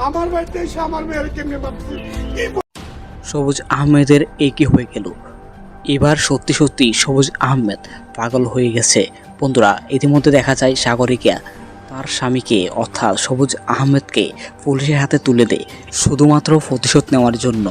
আমার বাড়িতে এসে আমার মেয়ের কেমনে ভাবছি। সবুজ আহমেদের একই হয়ে গেল। এবার সত্যি সত্যি সবুজ আহমেদ পাগল হয়ে গেছে। বন্ধুরা, ইতিমধ্যে দেখা যায় সাগরিকা তার স্বামীকে অর্থাৎ সবুজ আহমেদকে পুলিশের হাতে তুলে দেয় শুধুমাত্র প্রতিশোধ নেওয়ার জন্য।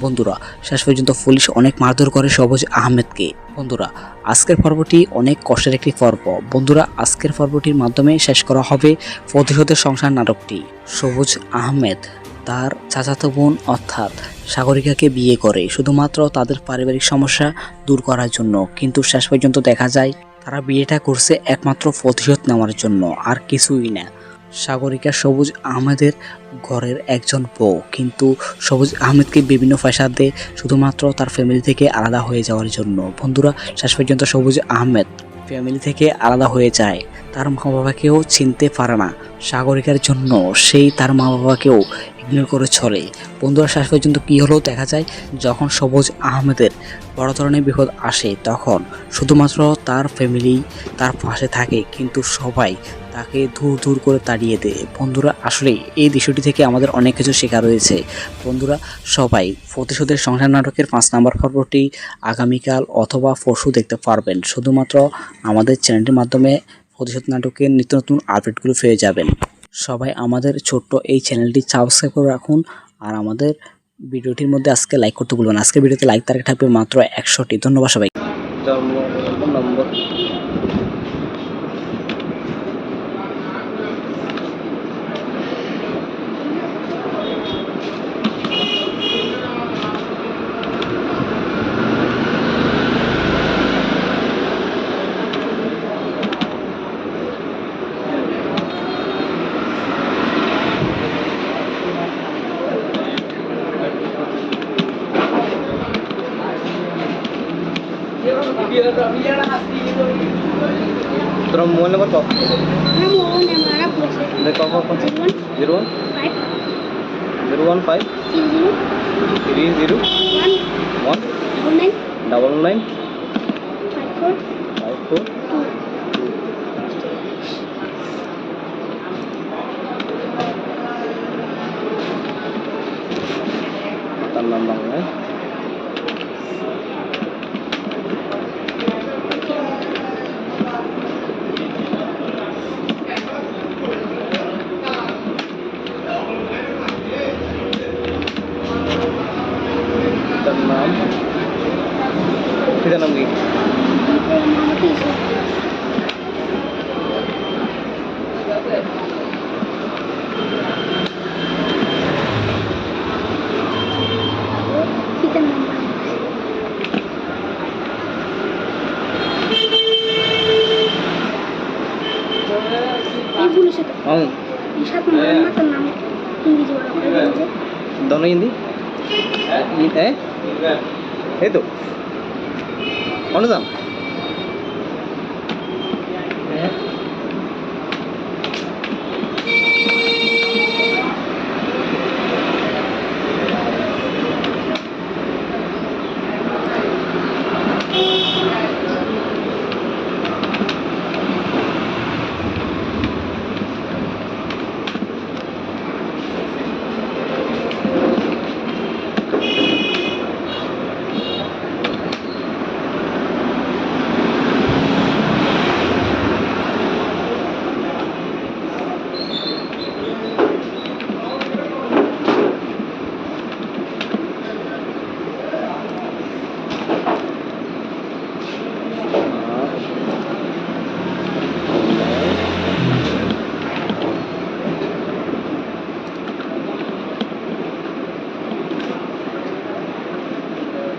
বন্ধুরা, শেষ পর্যন্ত পুলিশ অনেক মারধর করে সবুজ আহমেদকে। বন্ধুরা, আজকের পর্বটি অনেক কষ্টের একটি পর্ব। বন্ধুরা, আজকের পর্বটির মাধ্যমে শেষ করা হবে প্রতিশোধের সংসার নাটকটি। সবুজ আহমেদ তার চাচাতো বোন অর্থাৎ সাগরিকাকে বিয়ে করে শুধুমাত্র তাদের পারিবারিক সমস্যা দূর করার জন্য, কিন্তু শেষ পর্যন্ত দেখা যায় তারা বিয়েটা করছে একমাত্র প্রতিশোধ নেওয়ার জন্য, আর কিছুই না। সাগরিকা সবুজ আহমেদের ঘরের একজন বউ, কিন্তু সবুজ আহমেদকে বিভিন্ন প্রেশার দেয় শুধুমাত্র তার ফ্যামিলি থেকে আলাদা হয়ে যাওয়ার জন্য। বন্ধুরা, শেষ পর্যন্ত সবুজ আহমেদ ফ্যামিলি থেকে আলাদা হয়ে যায়, তার মা বাবাকেও চিনতে পারে না। সাগরিকার জন্য সেই তার মা বাবাকেও ইগনোর করে চলে। বন্ধুরা, শেষ পর্যন্ত কী হলো দেখা যায়, যখন সবুজ আহমেদের বড় ধরনের বিপদ আসে তখন শুধুমাত্র তার ফ্যামিলি তার পাশে থাকে, কিন্তু সবাই তাকে দূর দূর করে তাড়িয়ে দেয়। বন্ধুরা, আসলে এই দৃশ্যটি থেকে আমাদের অনেক কিছু শেখা রয়েছে। বন্ধুরা, সবাই প্রতিশোধের সংসার নাটকের 5 নম্বর পর্বটি আগামীকাল অথবা পরশু দেখতে পারবেন। শুধুমাত্র আমাদের চ্যানেলটির মাধ্যমে প্রতিশোধ নাটকের নিত্য নতুন আপডেটগুলো পেয়ে যাবেন। সবাই আমাদের ছোট্ট এই চ্যানেলটি সাবস্ক্রাইব করে রাখুন, আর আমাদের ভিডিওটির মধ্যে আজকে লাইক করতে ভুলবেন না। আজকে ভিডিওতে লাইক তারিখ থাকবে মাত্র 100টি। ধন্যবাদ সবাই। নম্বর তোর মোবাইল নাম্বার কত? কখন 01 015 30 1 99 54 তার নাম বাংলায় নাম পিতার নাম কি? दोनों हिंदी है ये तो कौन सा